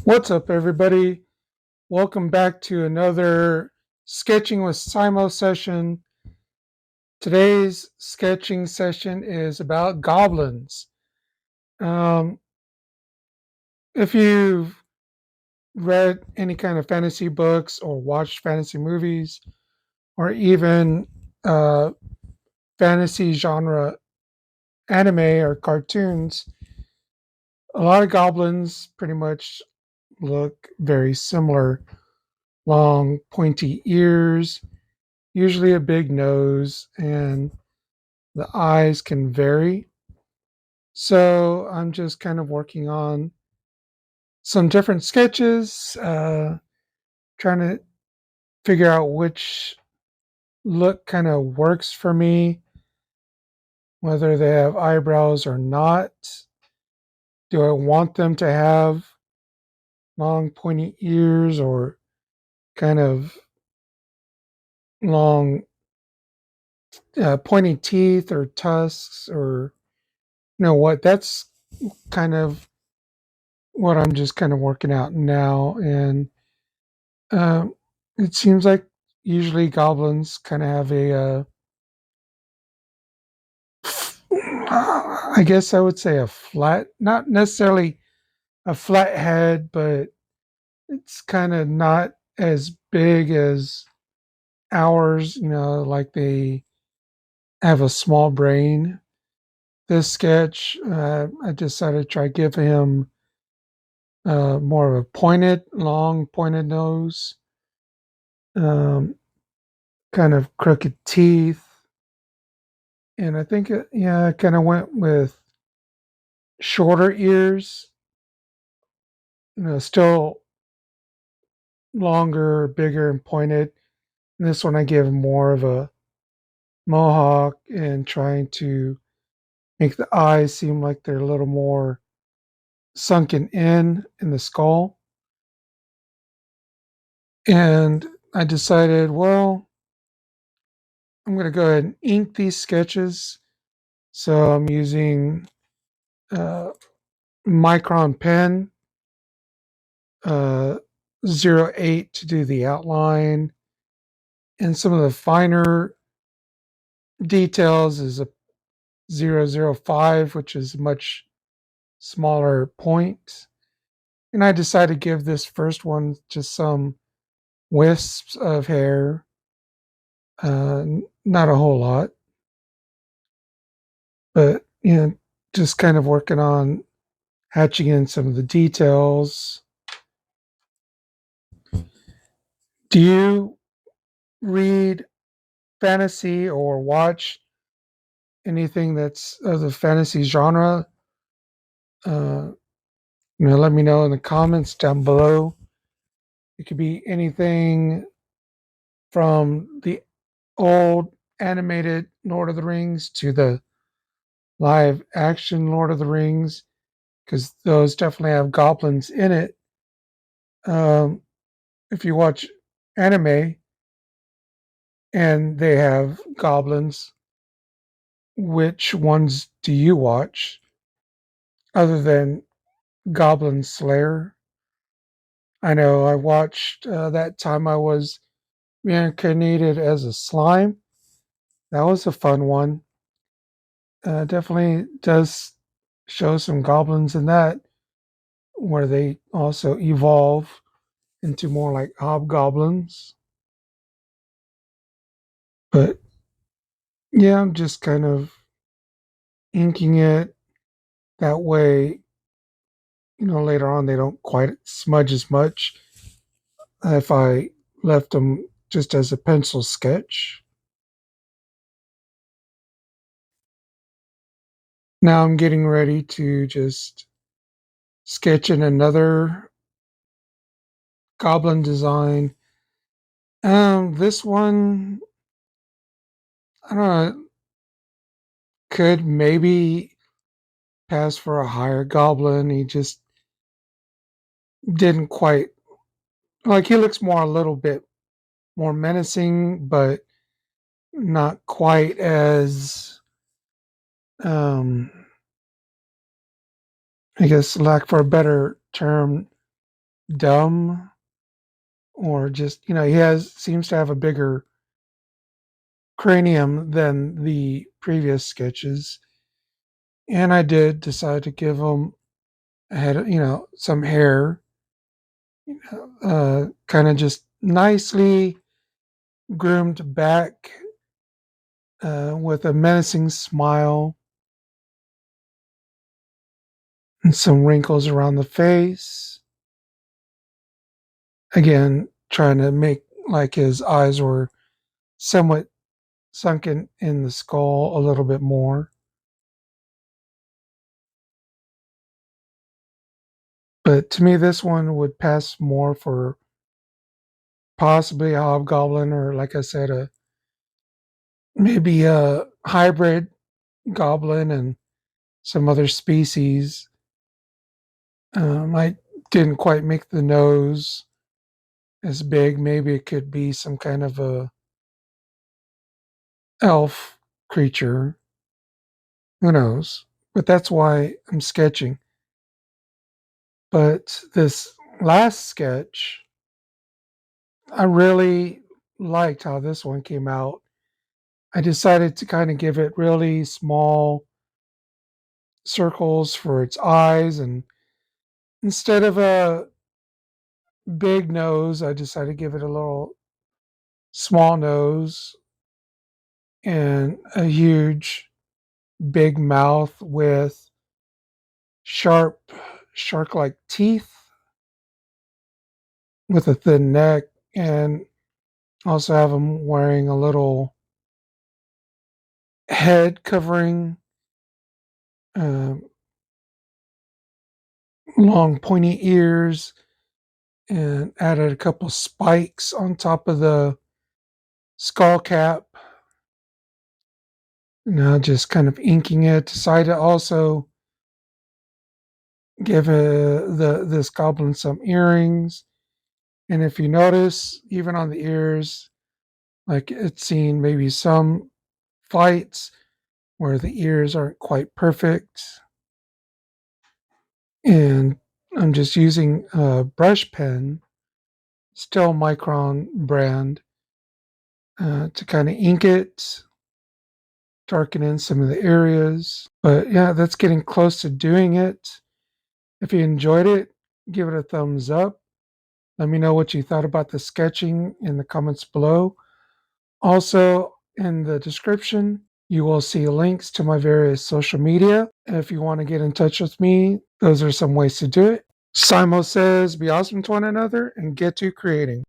What's up, everybody? Welcome back to another Sketching with Simo session. Today's sketching session is about goblins. Um, if you've read any kind of fantasy books or watched fantasy movies or even uh, fantasy genre anime or cartoons, a lot of goblins pretty much look very similar. Long, pointy ears, usually a big nose, and the eyes can vary. So I'm just kind of working on some different sketches, trying to figure out which look kind of works for me, whether they have eyebrows or not. Do I want them to have long, pointy ears or kind of long, pointy teeth or tusks or what? That's kind of what I'm just kind of working out now. And um, it seems like usually goblins kind of have I guess I would say a flat, not necessarily a flat head, but it's kind of not as big as ours, like they have a small brain. This sketch, I decided to try give him more of a long pointed nose, um, kind of crooked teeth. And I think, yeah, I kind of went with shorter ears, still longer, bigger, and pointed. And this one I give more of a mohawk and trying to make the eyes seem like they're a little more sunken in the skull. And I decided, well, I'm going to go ahead and ink these sketches. So I'm using uh, Micron pen, uh, 08 to do the outline, and some of the finer details is a 005, which is much smaller point. And I decided to give this first one just some wisps of hair, not a whole lot, but just kind of working on hatching in some of the details. Do you read fantasy or watch anything that's of the fantasy genre? Uh, let me know in the comments down below. It could be anything from the old animated Lord of the Rings to the live action Lord of the Rings, because those definitely have goblins in it. Um, if you watch anime and they have goblins, which ones do you watch other than Goblin Slayer? I know I watched that time I was reincarnated as a slime. That was a fun one. Definitely does show some goblins in that, where they also evolve into more like hobgoblins. But yeah, I'm just kind of inking it that way. Later on they don't quite smudge as much if I left them just as a pencil sketch. Now I'm getting ready to just sketch in another goblin design. This one, I don't know, could maybe pass for a higher goblin. He just didn't quite like. He looks more a little bit more menacing, but not quite as I guess, lack for a better term, dumb or just, he seems to have a bigger cranium than the previous sketches. And I did decide to give him some hair, kind of just nicely groomed back with a menacing smile and some wrinkles around the face. Again, trying to make like his eyes were somewhat sunken in the skull a little bit more. But to me, this one would pass more for possibly a hobgoblin, or like I said, maybe a hybrid goblin and some other species. I didn't quite make the nose as big. Maybe it could be some kind of a elf creature. Who knows? But that's why I'm sketching. But this last sketch, I really liked how this one came out. I decided to kind of give it really small circles for its eyes, and instead of a big nose, I decided to give it a little small nose and a huge big mouth with sharp shark like teeth with a thin neck, and also have him wearing a little head covering, um, long pointy ears, and added a couple spikes on top of the skull cap. Now just kind of inking it. Decided to also give this goblin some earrings. And if you notice, even on the ears, like it's seen maybe some fights where the ears aren't quite perfect. And I'm just using a brush pen, still Micron brand, to kind of ink it, darken in some of the areas. But yeah, that's getting close to doing it. If you enjoyed it, give it a thumbs up. Let me know what you thought about the sketching in the comments below. Also, in the description, you will see links to my various social media. If you want to get in touch with me, those are some ways to do it. Simo says, be awesome to one another and get to creating.